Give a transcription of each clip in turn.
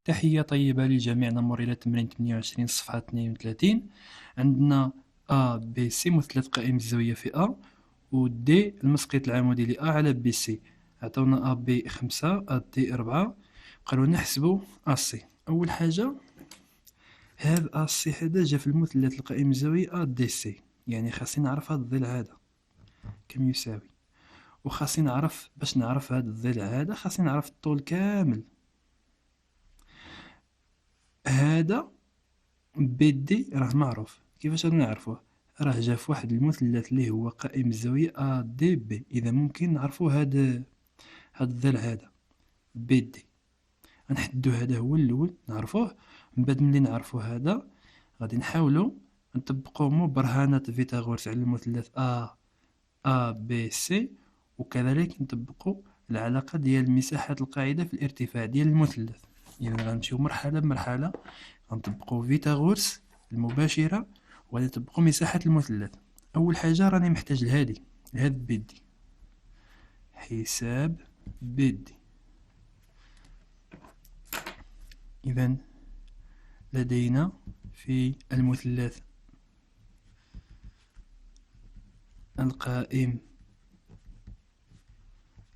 تحية طيبة للجميع. نمر إلى تمرين 28 صفحة 32. عندنا A B C مثلث قائم الزاوية في A، و D المسقط العمودي ل A على B C. عطونا A B 5 A D 4. قالوا نحسبوا A C. أول حاجة هذا A C هذا جا في المثلث القائم الزاوية A D C، يعني خاصني نعرف هذا الضلع هذا كم يساوي، وخاصني نعرف باش نعرف هذا الضلع هذا خاصني نعرف الطول كامل. هذا بي دي راه معروف، كيفاش غادي نعرفوه؟ راه جا في واحد المثلث اللي هو قائم الزاوية ا دي بي، اذا ممكن نعرفو هاد الضلع هذا بي دي. غنحدو هذا هو الاول نعرفوه، من بعد ملي نعرفو هذا غادي نحاولو نطبقو برهانات فيثاغورس على المثلث ا بي سي، وكذلك نطبقو العلاقة ديال مساحة القاعدة في الارتفاع ديال المثلث. إذا غنمشيو مرحلة بمرحلة، غنطبقو فيثاغورس المباشرة وغادي نطبقو مساحة المثلث. أول حاجة راني محتاج لهادي، لهاد بيدي، حساب بيدي. إذا لدينا في المثلث القائم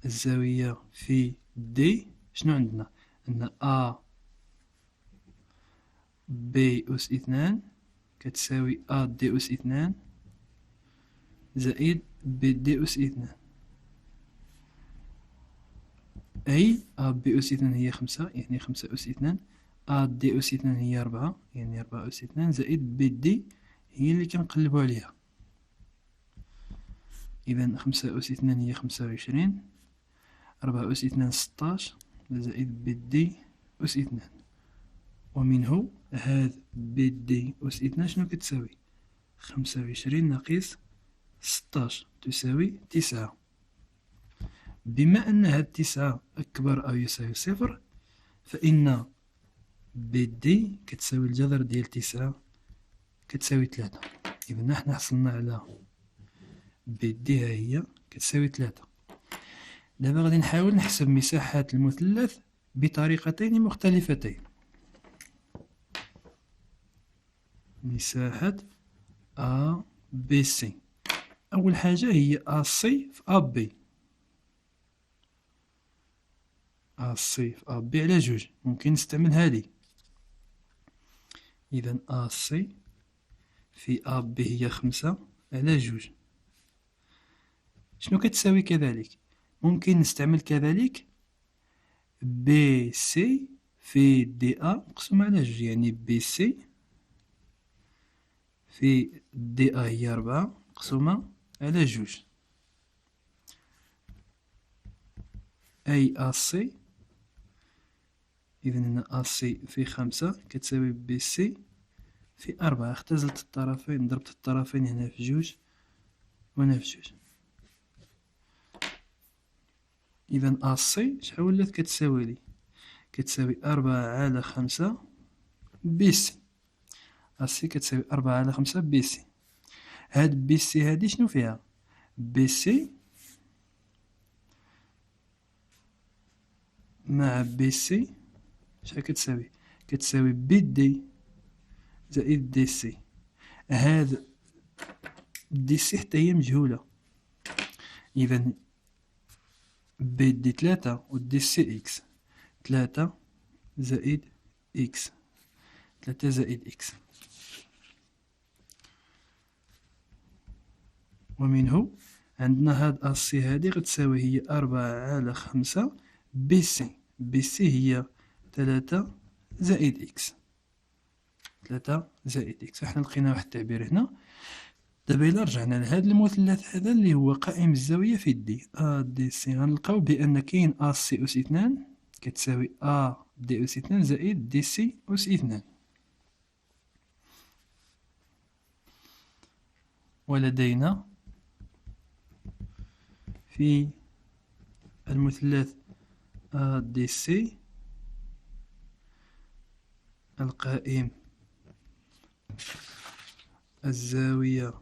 الزاوية في دي شنو عندنا؟ عندنا A B أس 2 كتساوي A D أس 2 زائد B D أس 2، أي A B أس 2 هي 5 يعني 5 أس 2، A D أس 2 هي 4 يعني 4 أس 2 زائد B D هي اللي كنقلبو عليها. إذا 5 أس 2 هي 25، 4 أس 2 16 زائد B D أس 2، ومنه هاد بي دي أس 2 شنو كتساوي؟ 25 ناقص 16 تساوي 9. بما أن هاد 9 أكبر أو يساوي صفر، فإن بي دي كتساوي الجذر ديال 9 كتساوي 3. إذا نحن حصلنا على بي دي ها هي كتساوي 3. دابا غادي نحاول نحسب مساحة المثلث بطريقتين مختلفتين. مساحة A B C. أول حاجة هي A C في A B. A C في A B على جوج، ممكن نستعمل هادي. إذا A C في A B هي 5 على جوج. شنو كتساوي كذلك؟ ممكن نستعمل كذلك B C في D A مقسوم على جوج، يعني B C في D A هي 4 مقسومة على جوج، أي A C. إذا هنا A C في 5 كتساوي B C في 4. اختزلت الطرفين، ضربت الطرفين هنا في جوج وهنا في جوج. إذا A C شحال ولات كتساوي لي؟ كتساوي 4 على 5 B C. A C كتساوي 4 على 5 B C. هاد B C هادي شنو فيها؟ B C مع B C شحال كتساوي؟ كتساوي B D زائد دي سي. هاد دي سي حتى هي مجهولة، إذا بي دي 3 و دي سي إكس، 3 زائد إكس، 3 زائد إكس. ومنه عندنا هاد أسي هادي غتساوي هي 4 على 5 بي سي. بي سي هي 3 زائد إكس، 3 زائد إكس. احنا لقينا واحد التعبير هنا. دابا إلا رجعنا لهاد المثلث هذا اللي هو قائم الزاوية في دي أ دي سي، غنلقاو بأن كاين أ سي أس 2 كتساوي أ دي أس 2 زائد دي سي أس 2. ولدينا في المثلث أ دي سي القائم الزاوية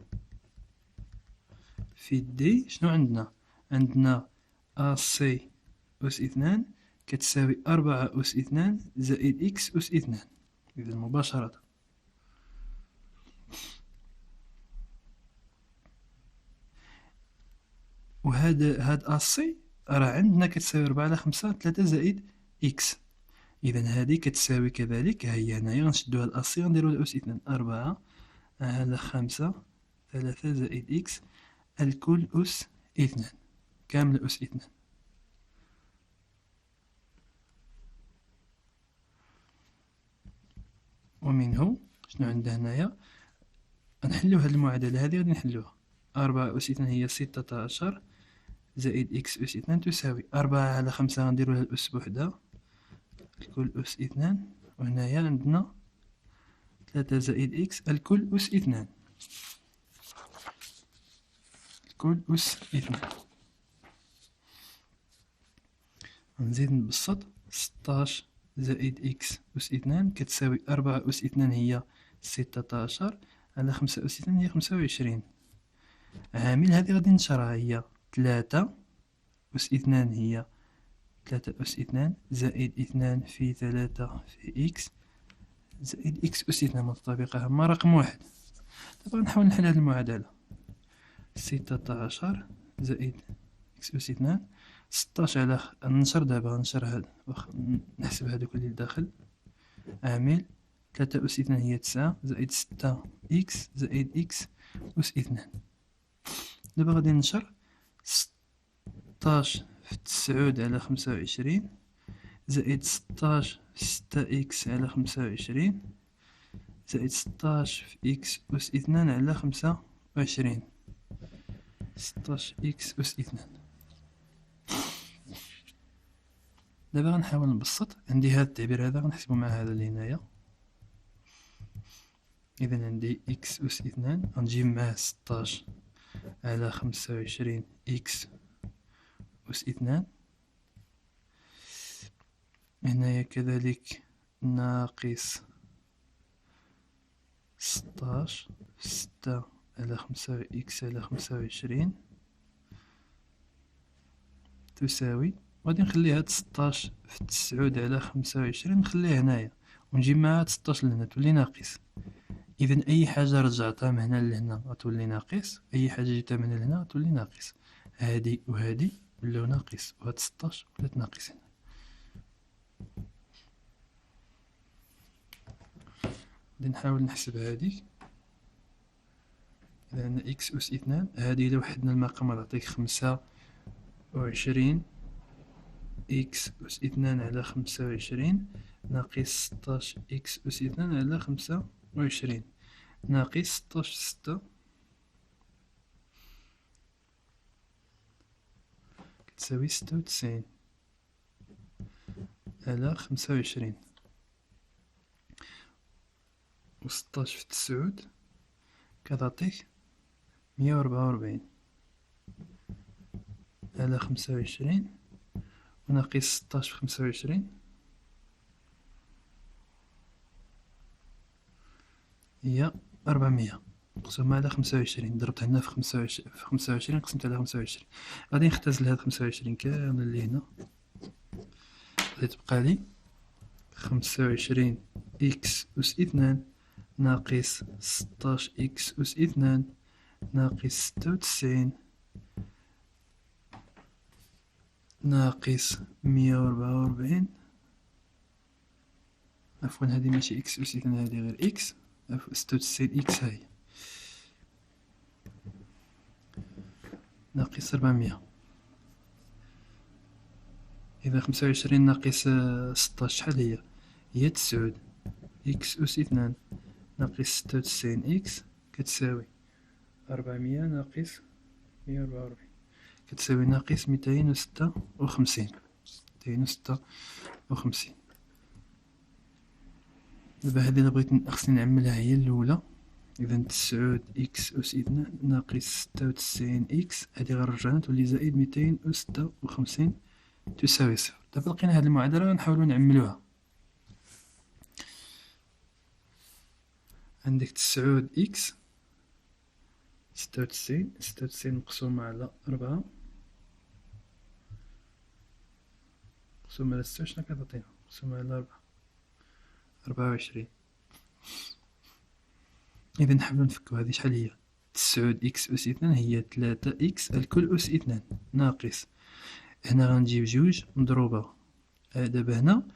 في دي شنو عندنا؟ عندنا أ سي أس 2 كتساوي 4 أس 2 زائد إكس أس 2. إذا مباشرة. هاد أسي راه عندنا كتساوي 4 على 5 3 زائد إكس. إذا هادي كتساوي كذلك، ها هي هنايا غنشدو هاد أسي غنديرو أس 2 4 على 5 3 زائد إكس الكل أس 2 كامل أس 2. ومنه شنو عندنا هنايا؟ نحلو هاد المعادلة هادي، غادي نحلوها. 4 أس 2 هي 16 زائد إكس أس 2 تساوي 4 على 5 غنديرولها الأس بوحدها الكل أس 2، وهنايا عندنا 3 زائد إكس الكل أس 2 الكل أس 2. نزيد نبسط. 16 زائد إكس أس 2 كتساوي 4 أس 2 هي 16 على 5 أس 2 هي 25. عامل هذه غادي نشرها، هي 3 أس 2 هي 3 أس 2 زائد 2 في 3 في إكس زائد إكس أس 2 متطابقة هما رقم واحد. دابا نحاول نحل هاد المعادلة. 16 زائد إكس أس 2 16 على ننشر دابا غنشر هاد نحسب هادوك اللي لداخل. عامل 3 أس 2 هي 9 زائد 6 إكس زائد إكس أس 2. دابا غادي ننشر 16 في 9 على 25 زائد 16 في 6 إكس على 25 زائد 16 في إكس أس 2 على 25. 16 إكس أس 2. دابا غنحاول نبسط. عندي هاد التعبير هذا غنحسبو مع هذا اللي هنايا. إذا عندي إكس أس 2 غنجيب معاه 16 على 25 إكس أس 2. هنايا كذلك ناقص 16 في 6 على 5 إكس على 25 تساوي، غادي نخلي هاد 16 في 9 على 25 نخليه هنايا ونجيب معاه 16 لهنا تولي ناقص. إذا أي حاجة رجعتها من هنا لهنا غتولي ناقص، أي حاجة جبتها من هنا لهنا غتولي ناقص. هادي وهادي ولاو ناقص، وهاد 16 ولات ناقص هنا. غادي نحاول نحسب هادي. إذا عندنا إكس أس 2 هادي إلا وحدنا المقام غتعطيك 25 إكس أس 2 على 25 ناقص 16 إكس أس 2 على 25 ناقص 16 في 6 كتساوي 96 على 25 و 16 في 9 كتعطيك 144 على 25 وناقص 16 في 25 هي 400 مقسومة على 25. ضربت هنا في 25 قسمت على 25. غادي نختزل هاد 25 كامل اللي هنا. غادي تبقى لي 25 إكس أس 2 ناقص 16 إكس أس 2 ناقص 96 ناقص 144. عفوا هادي ماشي إكس أس 2 هادي غير إكس. 96 إكس هاهي ناقص 400. إذا 25 ناقص 16 شحال هي؟ هي 9 إكس أس 2 ناقص 96 إكس كتساوي 400 ناقص 144 كتساوي ناقص 256. 256. دابا هادي إلا بغيت خصني نعملها هي الأولى. إذا 9 إكس أس 2 ناقص 96 إكس هادي غنرجعها تولي زائد 256 تساوي صفر. دابا لقينا هاد المعادلة غنحاولو نعملوها. عندك 9 إكس 96 مقسومة على 4 مقسوم على 6 شنو كتعطينا؟ مقسوم على 24. إذا نحاولو نفكو هادي شحال هي؟ 9 إكس أس 2 هي 3 إكس الكل أس 2 ناقص، هنا غنجيب جوج مضروبة دابا هنا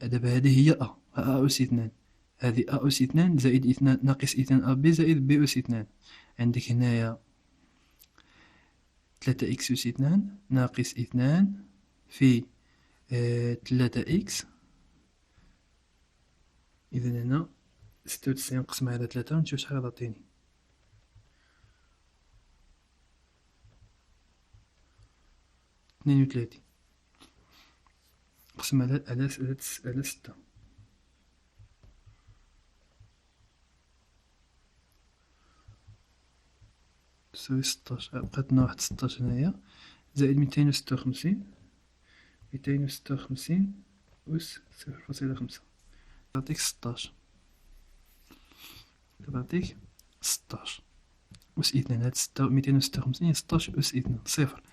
دابا هادي هي أ أس 2، هادي أ أس 2 زائد 2 ناقص 2 أ بي زائد بي أس 2. عندك هنايا 3 إكس أس 2 ناقص 2 في 3 إكس. إذا هنا 96 نقسمها على 3 ونشوف شحال غتعطيني. 32 نقسم على 6 تساوي 16. بقاتنا واحد 16 هنايا زائد 256 أس 0.5 تعطيك 16 أس 2. هاد 256 هي 16 أس 2 صفر.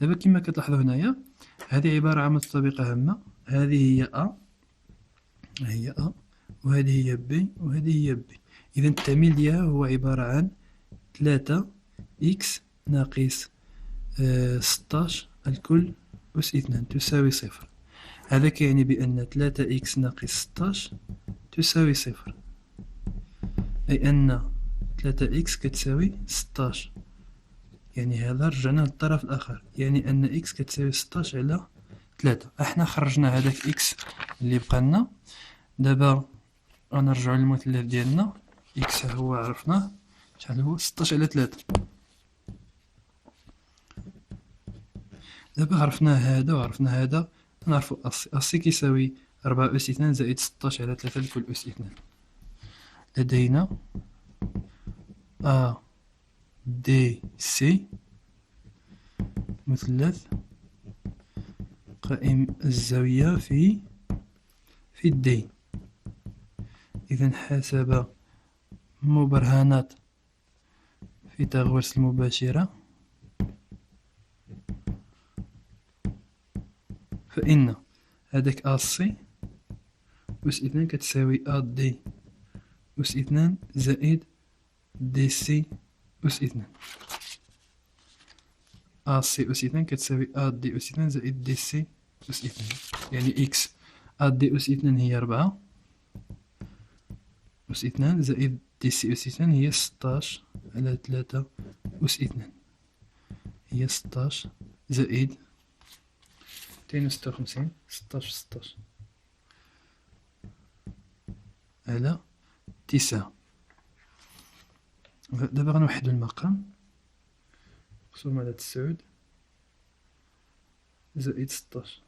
دابا كما كتلاحظو هنايا هذه عبارة عن متطابقة هامة، هذه هي أ وهذه هي بي وهذه هي بي. إذا التعميل ديالها هو عبارة عن 3 إكس ناقص 16 الكل أس 2 تساوي صفر. هذا كيعني بأن 3 إكس ناقص 16 تساوي صفر، أي أن 3 إكس كتساوي 16. يعني هذا رجعنا للطرف الآخر، يعني أن إكس كتساوي 16 على 3. احنا خرجنا هذاك إكس اللي بقالنا. دابا غنرجعو للمثلث ديالنا، إكس هو عرفناه شحال هو 16 على 3. دابا عرفنا هذا وعرفنا هذا، نعرفو أسي كيساوي 4 أس 2 زائد 16 على 3 لكل أس 2. لدينا أ دي سي مثلث قائم الزاوية في الدي. إذا حسب مبرهنات فيثاغورس المباشرة فإن هذاك أ سي أس 2 كتساوي أ دي أس 2 زائد دي سي أس 2. أ سي أس 2 كتساوي أ دي أس 2 زائد دي سي أس 2. يعني إكس أ دي أس 2 هي 4 أس 2 زائد دي سي أس 2 هي 16 على 3 أس 2. هي 16 زائد 256 16 على 9. دابا غنوحدو المقام مقسوم على 9 زائد 16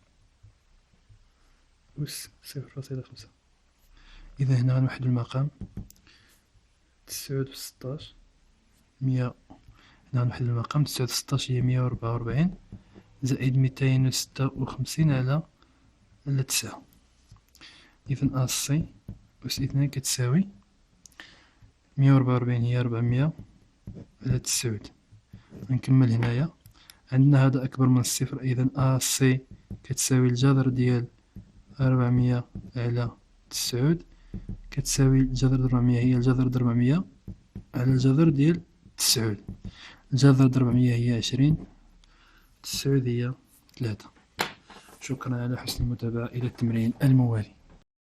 أس 0.5. إذا هنا غنوحدو المقام 9 في 16 100. هنا غنوحدو المقام 9 في 16 هي 144 زائد 256 على 9. إذا أ سي أس 2 كتساوي 144 هي 400 على 9. نكمل هنايا عندنا هذا أكبر من الصفر، إذا أ سي كتساوي الجذر ديال 400 على 9 كتساوي الجذر د 400 هي الجذر د 400 على الجذر ديال 9. الجذر د 400 هي 20 9 هي 3. شكرا على حسن المتابعة، إلى التمرين الموالي.